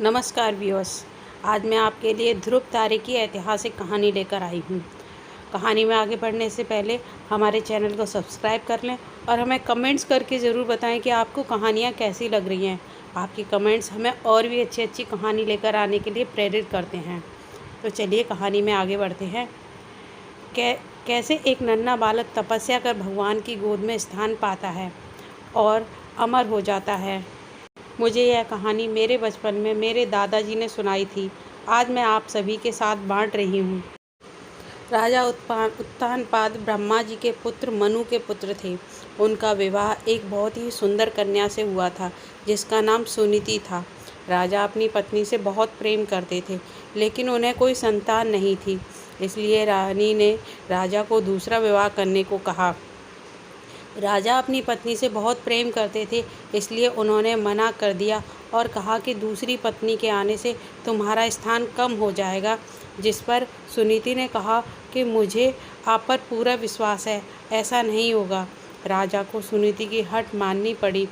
नमस्कार व्यूअर्स। आज मैं आपके लिए ध्रुव तारे की ऐतिहासिक कहानी लेकर आई हूँ। कहानी में आगे बढ़ने से पहले हमारे चैनल को सब्सक्राइब कर लें और हमें कमेंट्स करके ज़रूर बताएं कि आपको कहानियाँ कैसी लग रही हैं। आपके कमेंट्स हमें और भी अच्छी अच्छी कहानी लेकर आने के लिए प्रेरित करते हैं। तो चलिए कहानी में आगे बढ़ते हैं। कैसे एक नन्हा बालक तपस्या कर भगवान की गोद में स्थान पाता है और अमर हो जाता है। मुझे यह कहानी मेरे बचपन में मेरे दादाजी ने सुनाई थी। आज मैं आप सभी के साथ बांट रही हूँ। राजा उत्तानपाद ब्रह्मा जी के पुत्र मनु के पुत्र थे। उनका विवाह एक बहुत ही सुंदर कन्या से हुआ था जिसका नाम सुनीति था। राजा अपनी पत्नी से बहुत प्रेम करते थे, लेकिन उन्हें कोई संतान नहीं थी। इसलिए रानी ने राजा को दूसरा विवाह करने को कहा। राजा अपनी पत्नी से बहुत प्रेम करते थे, इसलिए उन्होंने मना कर दिया और कहा कि दूसरी पत्नी के आने से तुम्हारा स्थान कम हो जाएगा। जिस पर सुनीति ने कहा कि मुझे आप पर पूरा विश्वास है, ऐसा नहीं होगा। राजा को सुनीति की हट माननी पड़ी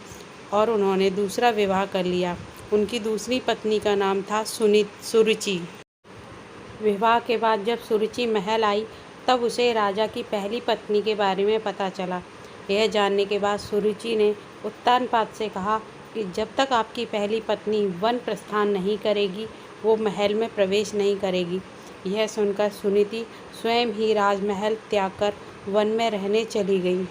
और उन्होंने दूसरा विवाह कर लिया। उनकी दूसरी पत्नी का नाम था सुरुचि। विवाह के बाद जब सुरुचि महल आई, तब उसे राजा की पहली पत्नी के बारे में पता चला। यह जानने के बाद सुरुचि ने उत्तानपाद से कहा कि जब तक आपकी पहली पत्नी वन प्रस्थान नहीं करेगी, वो महल में प्रवेश नहीं करेगी। यह सुनकर सुनीति स्वयं ही राजमहल त्याग कर वन में रहने चली गई।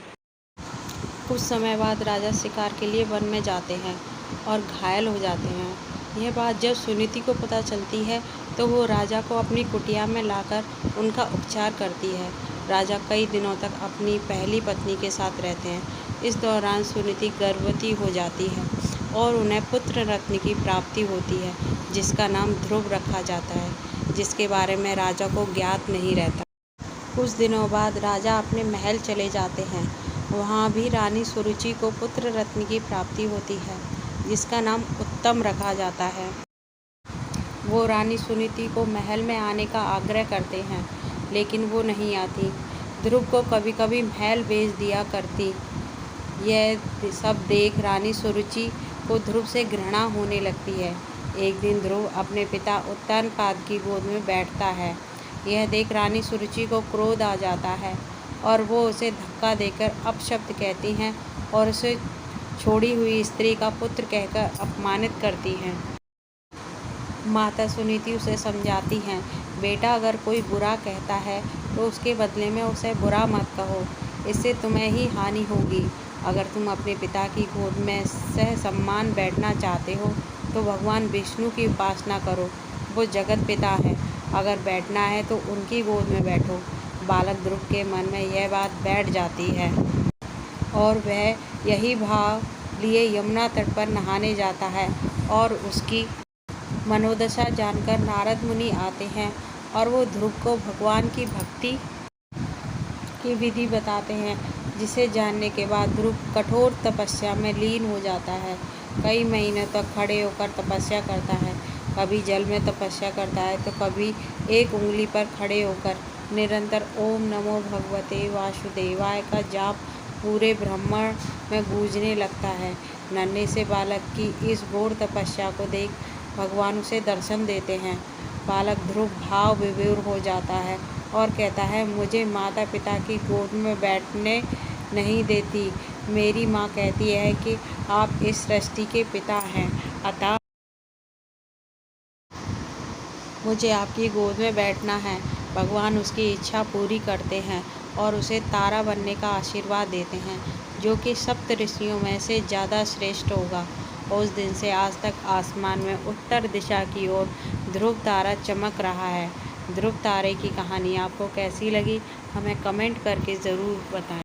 कुछ समय बाद राजा शिकार के लिए वन में जाते हैं और घायल हो जाते हैं। यह बात जब सुनीति को पता चलती है तो वो राजा को अपनी कुटिया में लाकर उनका उपचार करती है। राजा कई दिनों तक अपनी पहली पत्नी के साथ रहते हैं। इस दौरान सुनीति गर्भवती हो जाती है और उन्हें पुत्र रत्न की प्राप्ति होती है, जिसका नाम ध्रुव रखा जाता है, जिसके बारे में राजा को ज्ञात नहीं रहता। कुछ दिनों बाद राजा अपने महल चले जाते हैं। वहाँ भी रानी सुरुचि को पुत्र रत्न की प्राप्ति होती है, जिसका नाम उत्तम रखा जाता है। वो रानी सुनीति को महल में आने का आग्रह करते हैं, लेकिन वो नहीं आती। ध्रुव को कभी कभी महल भेज दिया करती। यह सब देख रानी सुरुचि को ध्रुव से घृणा होने लगती है। एक दिन ध्रुव अपने पिता उत्तानपाद की गोद में बैठता है। यह देख रानी सुरुचि को क्रोध आ जाता है और वो उसे धक्का देकर अपशब्द कहती हैं और उसे छोड़ी हुई स्त्री का पुत्र कहकर अपमानित करती हैं। माता सुनीति उसे समझाती हैं, बेटा अगर कोई बुरा कहता है तो उसके बदले में उसे बुरा मत कहो, इससे तुम्हें ही हानि होगी। अगर तुम अपने पिता की गोद में सह सम्मान बैठना चाहते हो तो भगवान विष्णु की उपासना करो, वो जगत पिता है। अगर बैठना है तो उनकी गोद में बैठो। बालक ध्रुव के मन में यह बात बैठ जाती है और वह यही भाव लिए यमुना तट पर नहाने जाता है और उसकी मनोदशा जानकर नारद मुनि आते हैं और वो ध्रुव को भगवान की भक्ति की विधि बताते हैं, जिसे जानने के बाद ध्रुव कठोर तपस्या में लीन हो जाता है। कई महीनों तक खड़े होकर तपस्या करता है। कभी जल में तपस्या करता है तो कभी एक उंगली पर खड़े होकर निरंतर ओम नमो भगवते वासुदेवाय का जाप पूरे ब्रह्मांड में गूंजने लगता है। नन्हे से बालक की इस घोर तपस्या को देख भगवान उसे दर्शन देते हैं। बालक ध्रुव भाव विभोर हो जाता है और कहता है, मुझे माता पिता की गोद में बैठने नहीं देती। मेरी माँ कहती है कि आप इस सृष्टि के पिता हैं, अतः मुझे आपकी गोद में बैठना है। भगवान उसकी इच्छा पूरी करते हैं और उसे तारा बनने का आशीर्वाद देते हैं, जो कि सप्त ऋषियों में से ज़्यादा श्रेष्ठ होगा। उस दिन से आज तक आसमान में उत्तर दिशा की ओर ध्रुव तारा चमक रहा है। ध्रुव तारे की कहानी आपको कैसी लगी, हमें कमेंट करके ज़रूर बताएं।